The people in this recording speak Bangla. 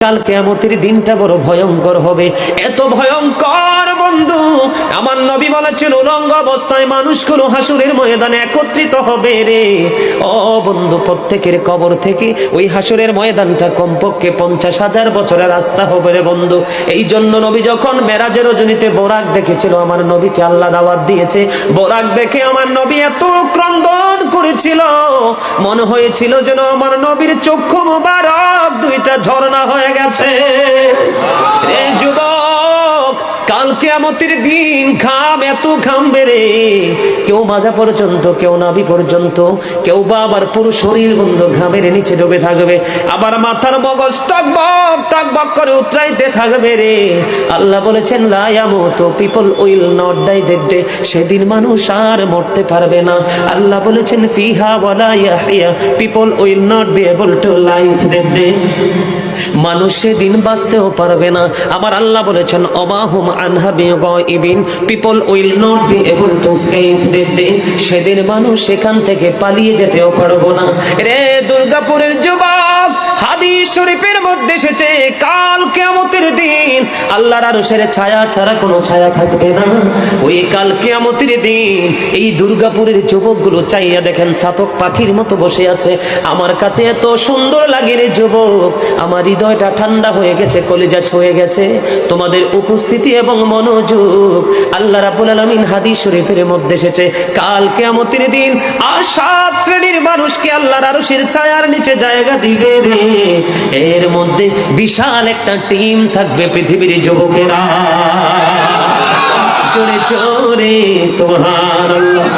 কাল কিয়ামতের দিনটা বড় ভয়ঙ্কর হবে, এত ভয়ঙ্কর বন্ধু। আমার নবী বলেছেন উলঙ্গ অবস্থায় মানুষগুলো হাসুরের ময়দানে একত্রিত হবে রে। ও বন্ধু, প্রত্যেকের কবর থেকে ওই হাসুরের ময়দানটা কমপক্ষে 50,000 বছরের রাস্তা হবে রে বন্ধু। এই জন্য নবী যখন মেরাজের রজনীতে বোরাক দেখেছিল, আমার নবীকে আল্লাহ দাওয়াত দিয়েছে, বোরাক দেখে আমার নবী এত ক্রন্দন করেছিল, মনে হয়েছিল যেন আমার নবীর চক্ষু মুবারক দুইটা ঝর্ণা হয়ে গেছে। এই যুবক, কাল কিয়ামতের দিন ঘাম এত ঘামবে রে, কেউ মাজা পর্যন্ত, কেউ নাভি পর্যন্ত, কেউ বা আবার পুরো শরীর বন্ধু ঘামের নিচে ডুবে থাকবে, আবার মাথার মগজ টকবক টকবক করে উতরাইতে থাকবে রে। আল্লাহ বলেছেন লা ইয়ামুতু, people will not die that day, সেদিন মানুষ আর মরতে পারবে না। আল্লাহ বলেছেন ফিহা ওয়ালা ইয়াহইয়া, people will not be able to live that day, মানুষ সেদিন বাঁচতেও পারবে না। আবার আল্লাহ বলেছেন অমাহুম আনহা বিগাইবিন, people will not be able to escape that day, সেদিন মানুষ সেখান থেকে পালিয়ে যেতেও পারবো না রে। দুর্গাপুরের যুবক, হাদিস শরীফের মধ্যে এসেছে কাল কিয়ামতের দিন আল্লাহর আরশের ছায়া ছাড়া কোনো ছায়া থাকবে না। ওই কাল কিয়ামতের দিন এই দুর্গাপুরের যুবকগুলো চাইয়া দেখেন চাতক পাখির মতো বসে আছে। আমার কাছে এত সুন্দর লাগে রে যুবক, আমার হৃদয়টা ঠান্ডা হয়ে গেছে, কলিজা ছুঁয়ে গেছে তোমাদের উপস্থিতি এবং মনোযোগ। আল্লাহ রাব্বুল আলামিন হাদিস শরীফের মধ্যে এসেছে কাল কিয়ামতের দিন আর 7 শ্রেণীর মানুষকে আল্লাহর আরশের ছায়ার নিচে জায়গা দিবে রে। এর মধ্যে বিশাল একটা টিম থাকবে পৃথিবীর যুবকেরা। জোরে জোরে সুবহানাল্লাহ।